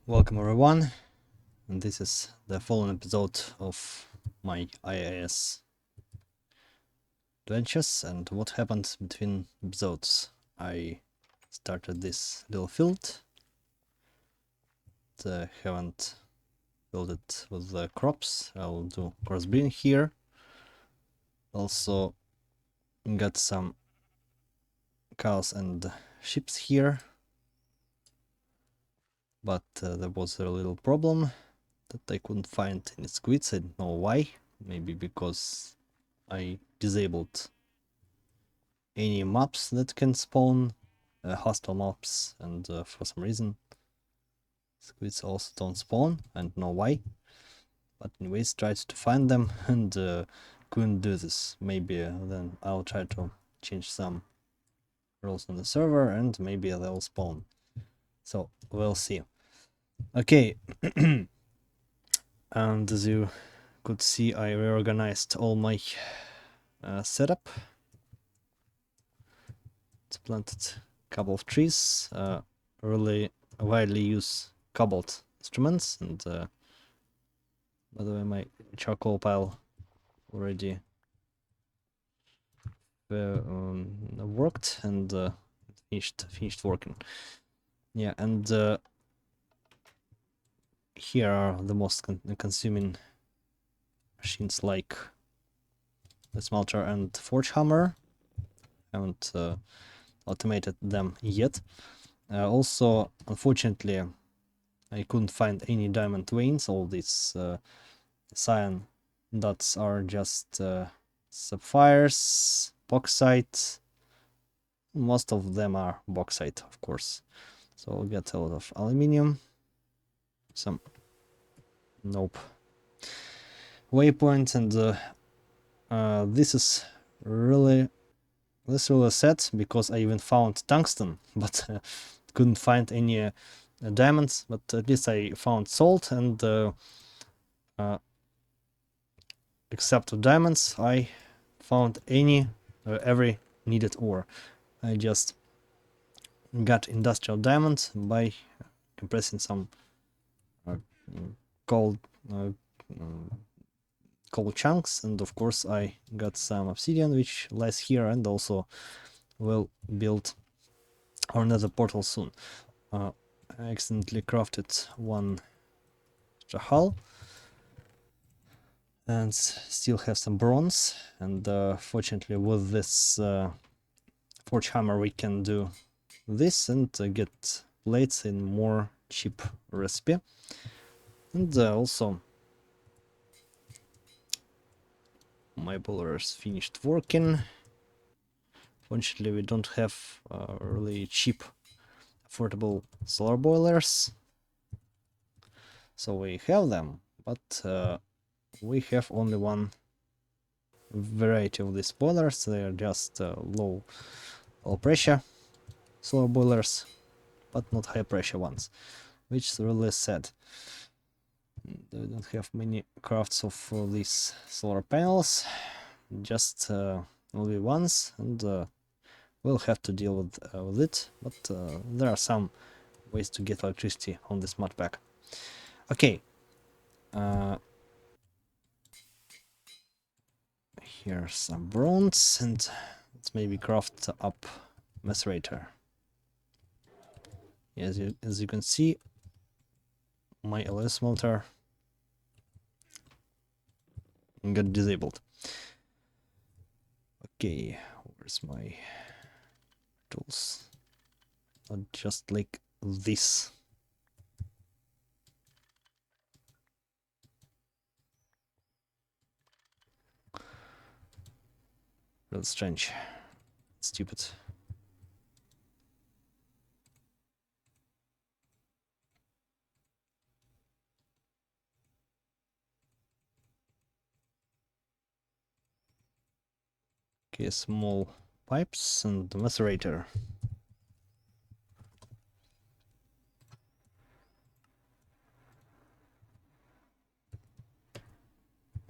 Welcome everyone, and this is the following episode of my IIS adventures. And what happened between episodes? I started this little field, haven't filled it with the crops. I'll do crossbreeding here. Also got some cows and sheep here, but there was a little problem that I couldn't find any squids. I don't know why. Maybe because I disabled any maps that can spawn hostile maps, and for some reason squids also don't spawn. I don't know why, but anyways, tried to find them and couldn't do this. Maybe then I'll try to change some rules on the server and maybe they'll spawn, so we'll see. Okay. And as you could see, I reorganized all my setup. It's planted a couple of trees, really widely used cobalt instruments, and by the way, my charcoal pile already worked and finished working. Yeah, and here are the most consuming machines, like the smelter and forge hammer. Haven't automated them yet. Also, unfortunately, I couldn't find any diamond veins. All these cyan dots are just sapphires, bauxite. Most of them are bauxite, of course. So we'll get a lot of aluminium. Some waypoints, and this is really sad, because I even found tungsten, but couldn't find any diamonds. But at least I found salt, and except of diamonds, I found every needed ore. I just got industrial diamond by compressing some coal chunks, and of course I got some obsidian, which lies here, and also will build our nether portal soon. I accidentally crafted one extra hull and still have some bronze, and fortunately with this forge hammer we can do this and get plates in more cheap recipe. And also my boilers finished working. Fortunately, we don't have really cheap affordable solar boilers, so we have them, but we have only one variety of these boilers. They are just low pressure solar boilers, but not high pressure ones, which is really sad. We don't have many crafts of these solar panels, just only ones, and we'll have to deal with it, but there are some ways to get electricity on this mod pack. Okay, here's some bronze, and let's maybe craft up macerator. As you can see, my LS smelter got disabled. Okay, where's my tools? Not just like this. That's strange. Stupid. Okay, small pipes and the macerator.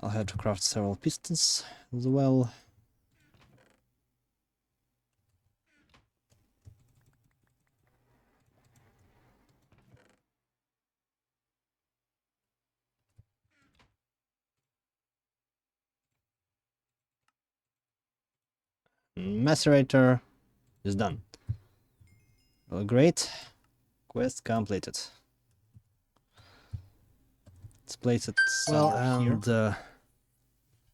I'll have to craft several pistons as well. Macerator is done. Well, great. Quest completed. Let's place it somewhere here.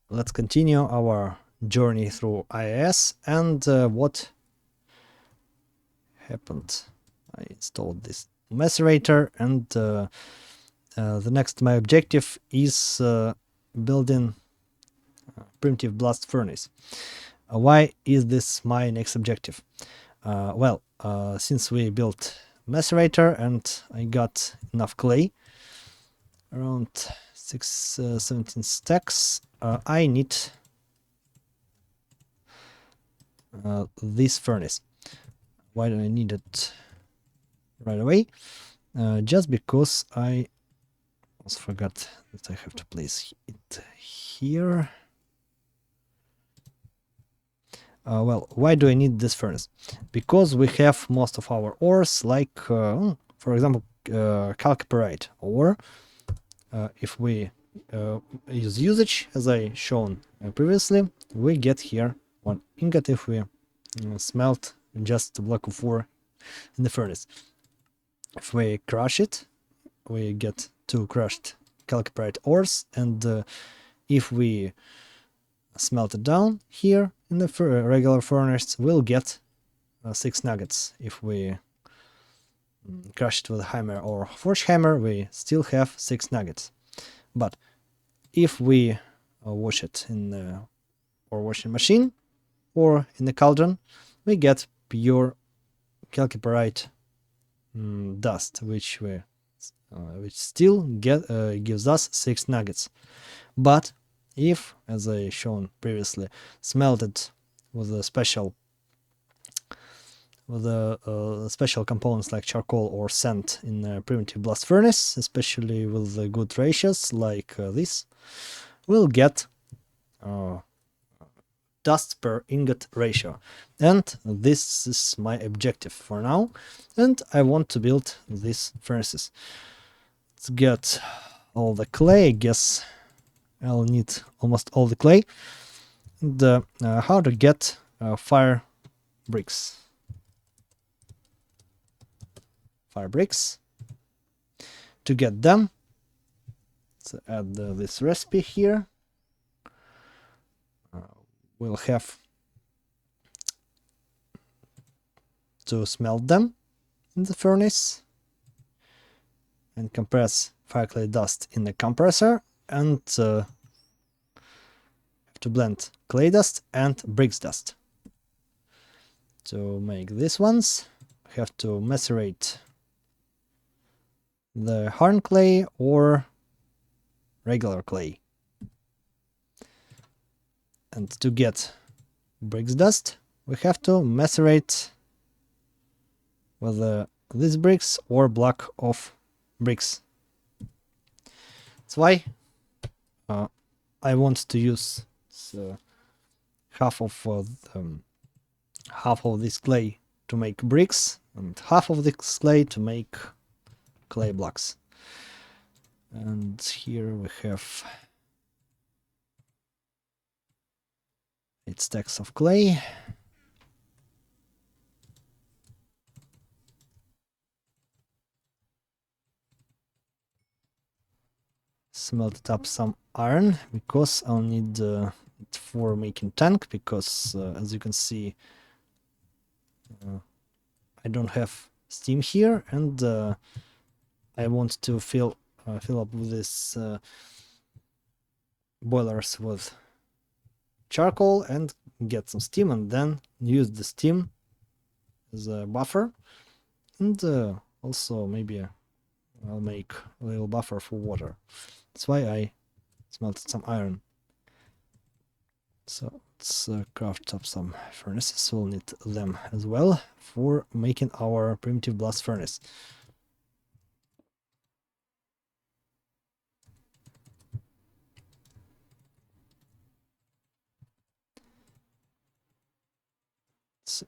Let's continue our journey through IIS and what happened. I installed this macerator, and the next my objective is building primitive blast furnace. Why is this my next objective? Well, since we built macerator and I got enough clay, around 17 stacks, I need this furnace. Why do I need it right away? Just because I almost forgot that I have to place it here. Well, why do I need this furnace? Because we have most of our ores, like, for example, chalcopyrite, or if we use usage, as I shown previously, we get here one ingot if we smelt just a block of ore in the furnace. If we crush it, we get 2 crushed chalcopyrite ores, and if we smelt it down here in the regular furnace, we'll get 6 nuggets. If we crush it with a hammer or forge hammer, we still have 6 nuggets. But if we wash it in the ore washing machine or in the cauldron, we get pure chalcopyrite dust, which still gives us 6 nuggets. But if, as I shown previously, smelted with a special components like charcoal or sand in a primitive blast furnace, especially with the good ratios like this, we'll get dust per ingot ratio. And this is my objective for now, and I want to build these furnaces. Let's get all the clay. I guess I'll need almost all the clay. And how to get fire bricks. Fire bricks. To get them, let's add this recipe here. We'll have to smelt them in the furnace and compress fire clay dust in the compressor, and have to blend clay dust and bricks dust. To make these ones, we have to macerate the hardened clay or regular clay. And to get bricks dust, we have to macerate with these bricks or block of bricks. That's why I want to use half of this clay to make bricks and half of this clay to make clay blocks. And here we have 8 stacks of clay. Smelted up some iron because I'll need it for making tank, because as you can see I don't have steam here, and I want to fill up with this boilers with charcoal and get some steam, and then use the steam as a buffer, and also maybe I'll make a little buffer for water. That's why I smelted some iron. So let's craft up some furnaces. We'll need them as well for making our primitive blast furnace. Let's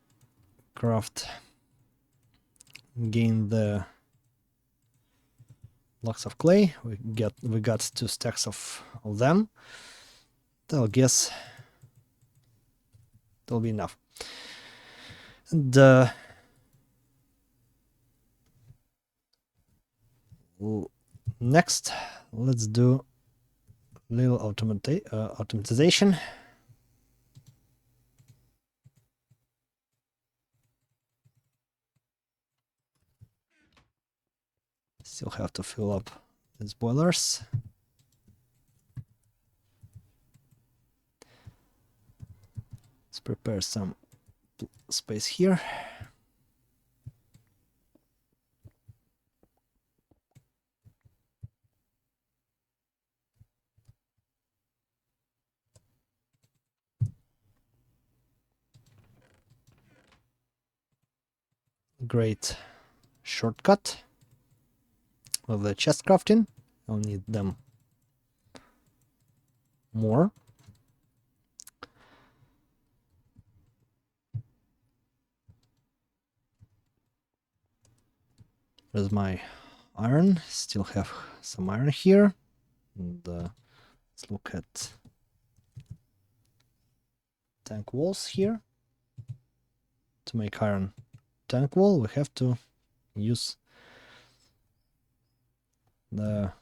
craft, gain the blocks of clay. We got 2 stacks of them. I'll guess that'll be enough. And next, let's do little automatization. Still have to fill up these boilers. Let's prepare some space here. Great shortcut of the chest crafting. I'll need them more. Where's my iron? Still have some iron here. And let's look at tank walls here. To make iron tank wall, we have to use the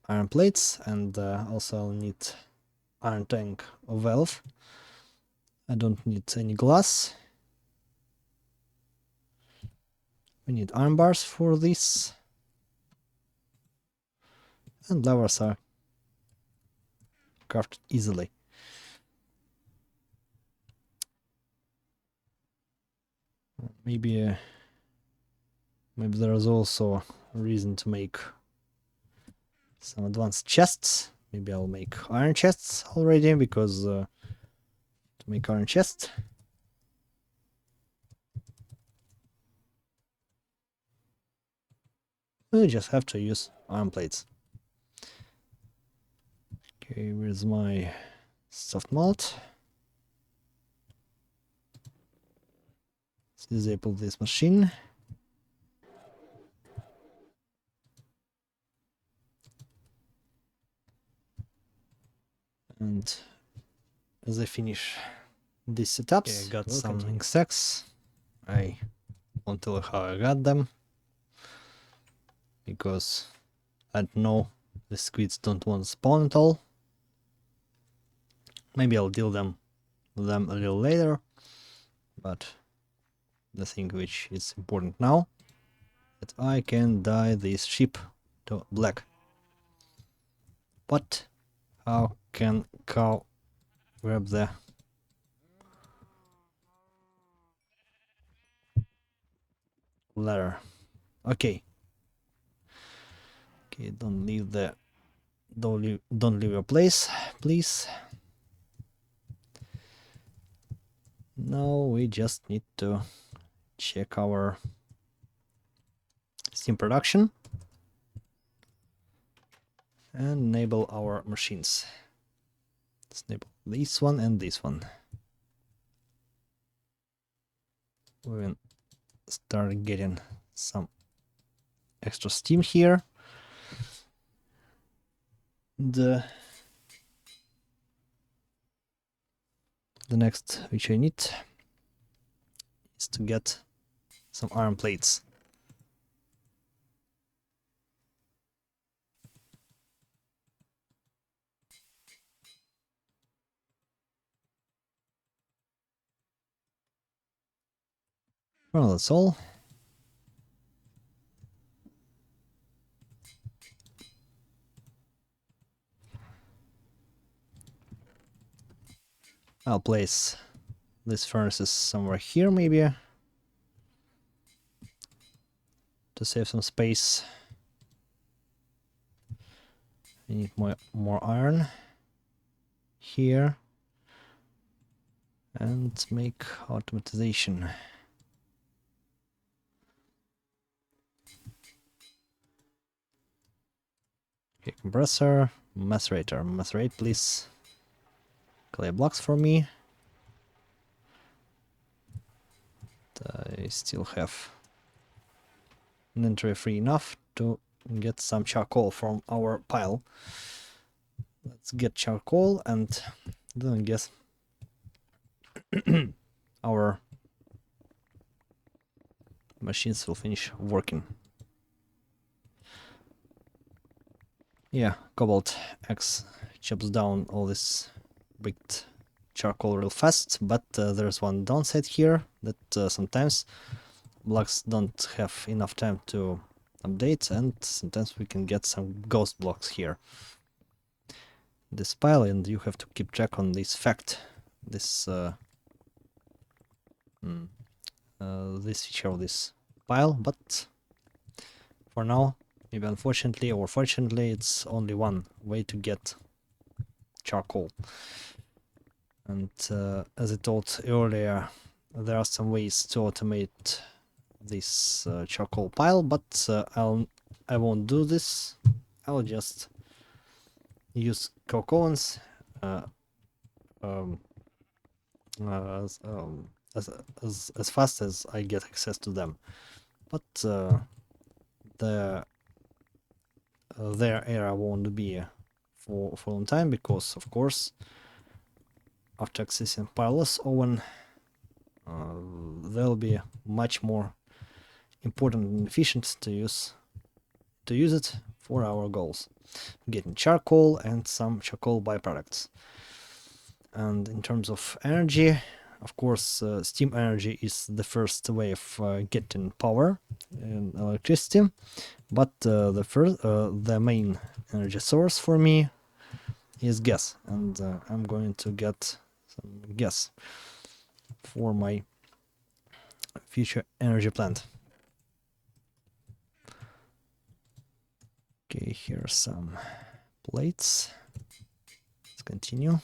iron plates, and also I'll need iron tank valve. I don't need any glass. We need iron bars for this, and levers are crafted easily. Maybe there is also a reason to make some advanced chests. Maybe I'll make iron chests already, because to make iron chest, we just have to use iron plates. Okay, where's my soft malt? Let's disable this machine. And as I finish these setups, I got some insects. I won't tell you how I got them, because I don't know, the squids don't want to spawn at all. Maybe I'll deal with them a little later, but the thing which is important now, that I can dye this sheep to black. But how can cow grab the ladder? Okay. Okay, don't leave your place, please. Now we just need to check our Steam production and enable our machines. Let's enable this one and this one. We will start getting some extra steam here. The next which I need is to get some iron plates. Well, that's all. I'll place these furnaces somewhere here, maybe, to save some space. I need more iron here, and make automatization. Okay, compressor, macerator. Macerate, please. Clay blocks for me. I still have inventory free enough to get some charcoal from our pile. Let's get charcoal, and then I guess our machines will finish working. Yeah, Cobalt X chops down all this bricked charcoal real fast, but there's one downside here, that sometimes blocks don't have enough time to update, and sometimes we can get some ghost blocks here. This pile, and you have to keep track on this fact, this this feature of this pile, but for now, maybe unfortunately or fortunately, it's only one way to get charcoal. And as I told earlier, there are some ways to automate this charcoal pile, but I won't do this. I'll just use cocoons um, as, as fast as I get access to them. But their era won't be for a long time, because of course after accessing Pileless Oven they'll be much more important and efficient to use it for our goals, getting charcoal and some charcoal byproducts. And in terms of energy, of course, steam energy is the first way of getting power and electricity, but the main energy source for me is gas, and I'm going to get some gas for my future energy plant. Okay, here are some plates. Let's continue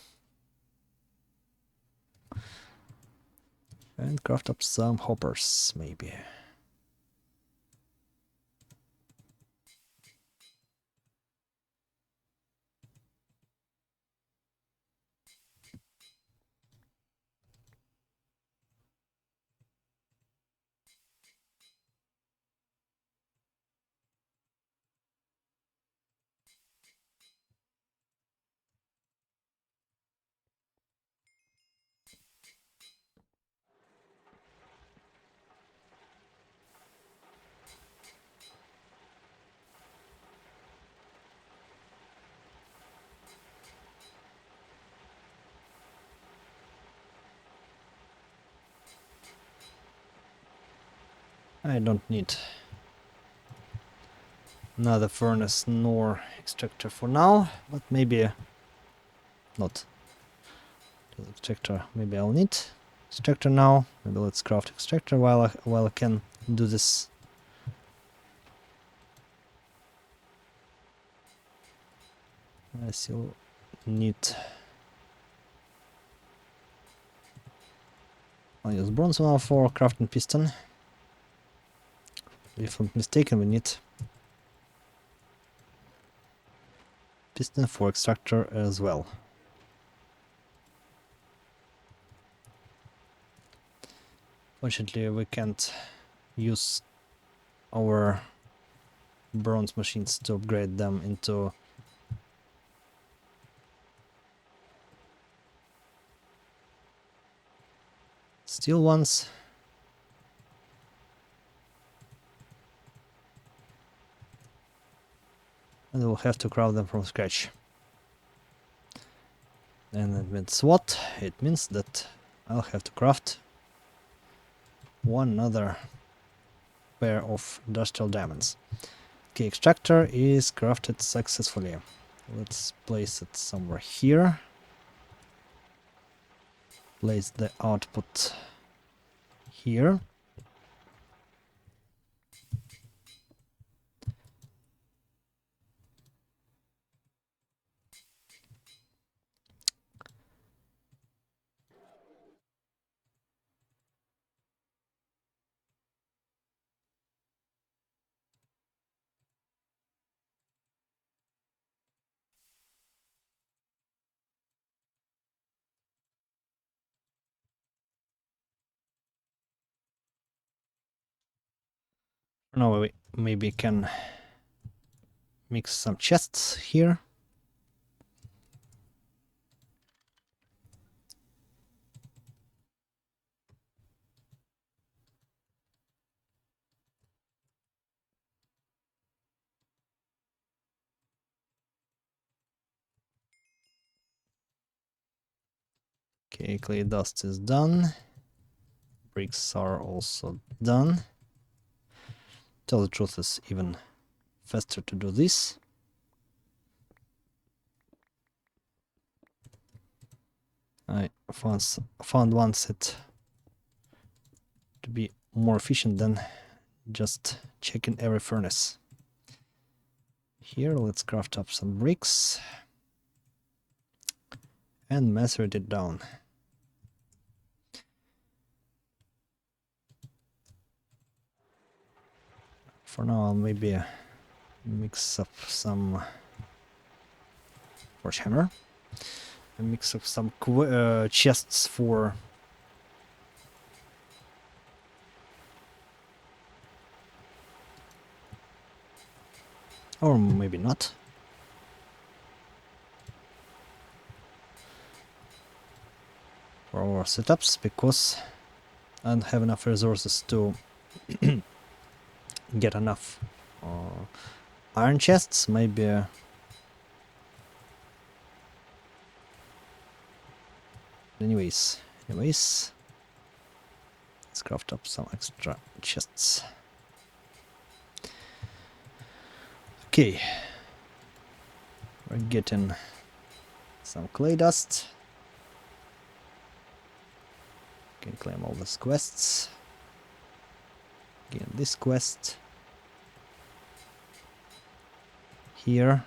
and craft up some hoppers, maybe. I don't need another furnace nor extractor for now, but maybe not. The extractor, maybe I'll need extractor now. Maybe let's craft extractor while I can do this. I still need. I'll use bronze now for crafting piston. If I'm not mistaken, we need piston for extractor as well. Fortunately, we can't use our bronze machines to upgrade them into steel ones. And we'll have to craft them from scratch. And it means what? It means that I'll have to craft one other pair of industrial diamonds. Okay, extractor is crafted successfully. Let's place it somewhere here. Place the output here. Now we maybe can mix some chests here. Okay, clay dust is done. Bricks are also done. Tell the truth, is even faster to do this. I found one set to be more efficient than just checking every furnace. Here, let's craft up some bricks and macerate it down. For now, I'll maybe mix up some forge hammer and mix up some chests for or maybe not. For our setups, because I don't have enough resources to get enough iron chests. Maybe anyways, let's craft up some extra chests. Okay, we're getting some clay dust. Can claim all these quests. Again, this quest here.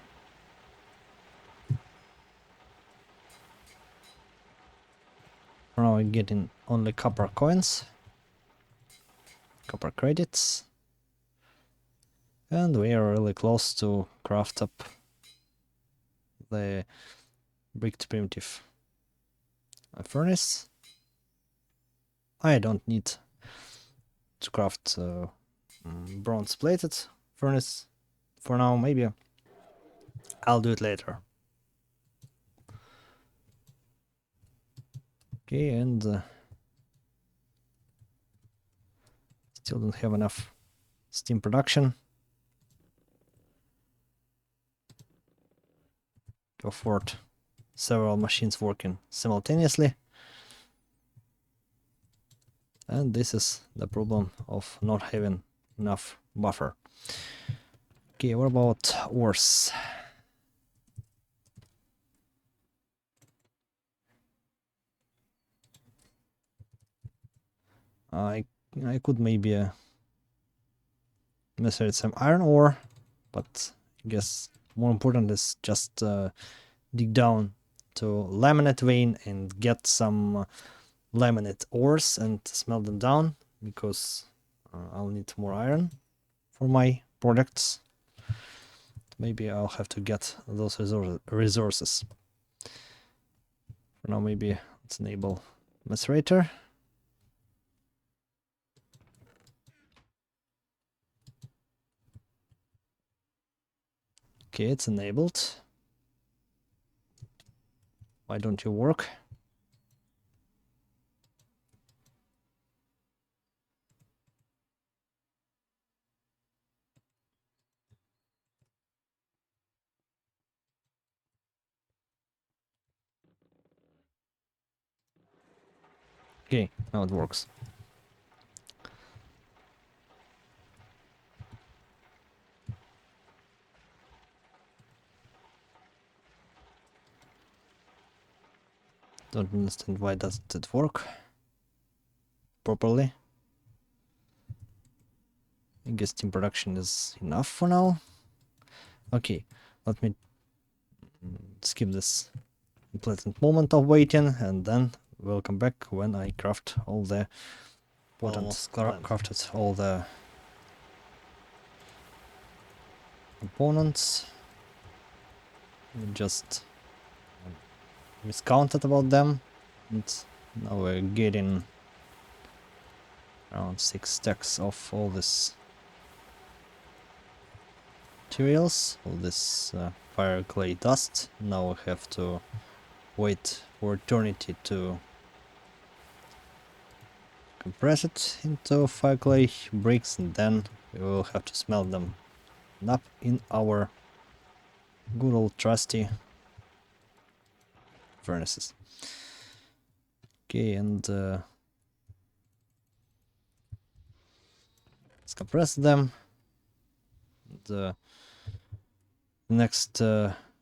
For now, we're getting only copper coins, copper credits, and we are really close to craft up the bricked primitive furnace. I don't need to craft bronze plated furnace for now. Maybe I'll do it later. Okay, and still don't have enough steam production to afford several machines working simultaneously. And this is the problem of not having enough buffer. Okay, what about ores? I could maybe macerate some iron ore, but I guess more important is just dig down to laminate vein and get some laminate ores and smelt them down, because I'll need more iron for my products. Maybe I'll have to get those resources. For now, maybe let's enable macerator. Okay, it's enabled. Why don't you work? Okay, now it works. Don't understand why doesn't it work properly. I guess team production is enough for now. Okay, let me skip this unpleasant moment of waiting, and then we'll come back when I craft all the crafted all the components. Just miscounted about them, and now we're getting around 6 stacks of all this materials, all this fire clay dust. Now we have to wait for eternity to compress it into fire clay bricks, and then we will have to smelt them up in our good old trusty furnaces. Okay, and let's compress them. The next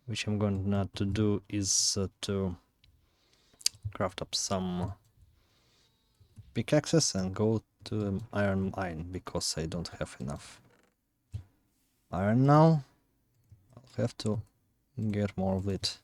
which I'm going not to do is to craft up some pickaxes and go to iron mine, because I don't have enough iron now. I'll have to get more of it.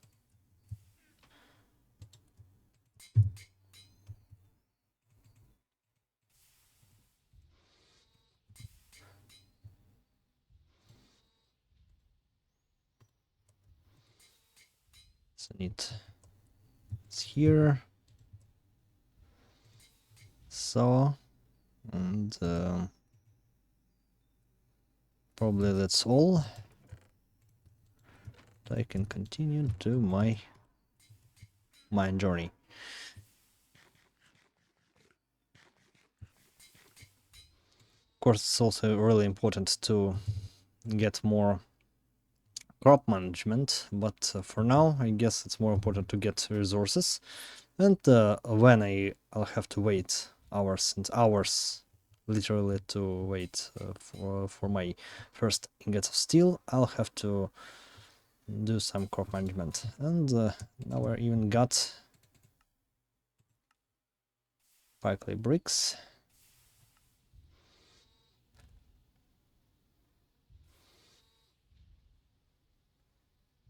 So it's here. So, and probably that's all. I can continue to my mine journey. Of course, it's also really important to get more crop management, but for now I guess it's more important to get resources. And when I'll have to wait hours and hours, literally to wait for my first ingots of steel, I'll have to do some crop management. And now I even got clay bricks.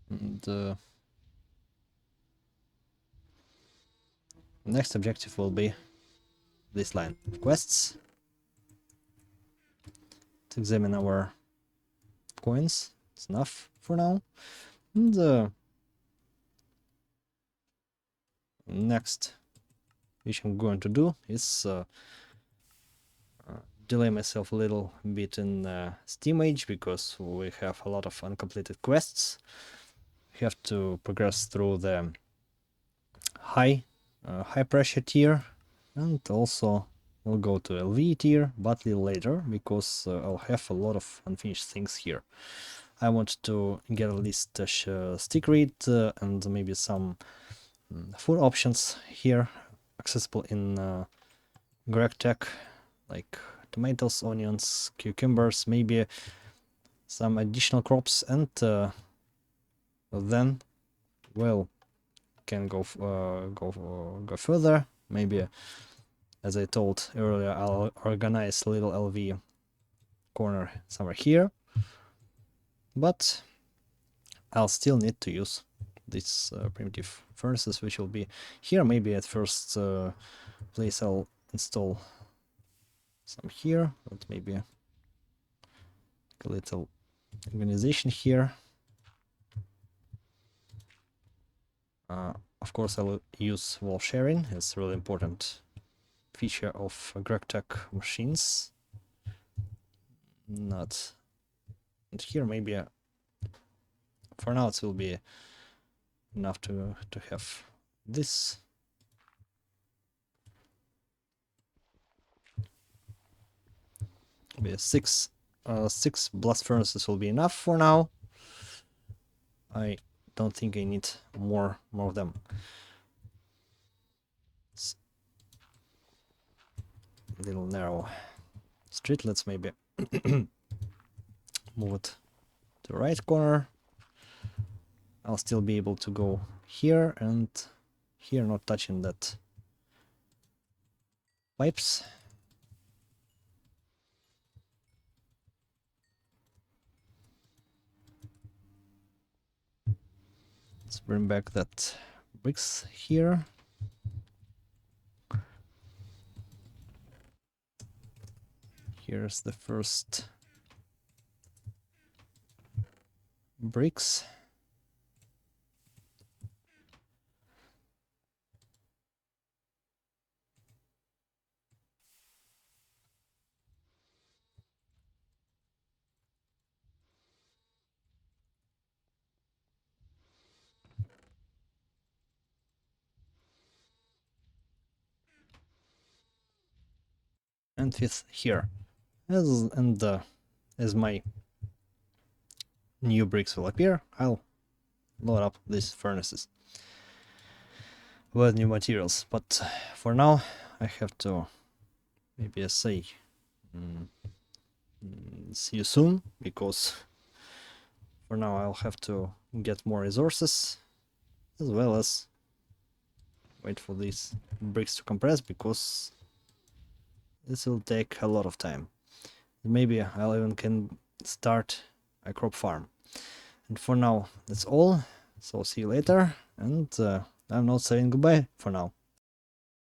And next objective will be this line of quests. To examine our coins. It's enough for now. And next which I'm going to do is delay myself a little bit in Steam Age, because we have a lot of uncompleted quests. We have to progress through the high pressure tier, and also we'll go to LV tier, but a little later, because I'll have a lot of unfinished things here. I want to get at least a stick read and maybe some food options here accessible in Gregtech, like tomatoes, onions, cucumbers, maybe some additional crops, and then we'll can go further. Maybe, as I told earlier, I'll organize a little LV corner somewhere here, but I'll still need to use these primitive furnaces, which will be here. Maybe at first place I'll install some here, but maybe a little organization here. Of course, I'll use wall sharing. It's a really important feature of Gregtech machines. Not and here, maybe for now it will be enough to have this. Maybe six blast furnaces will be enough for now. I don't think I need more of them. It's a little narrow street. Let's maybe move it to the right corner. I'll still be able to go here and here, not touching that pipes. Let's bring back that bricks here. Here's the first bricks. And fifth here. As my new bricks will appear, I'll load up these furnaces. with new materials. But for now, I have to maybe say see you soon, because for now I'll have to get more resources, as well as wait for these bricks to compress, because this will take a lot of time. Maybe I'll even can start a crop farm. And for now, that's all. So see you later, and I'm not saying goodbye for now.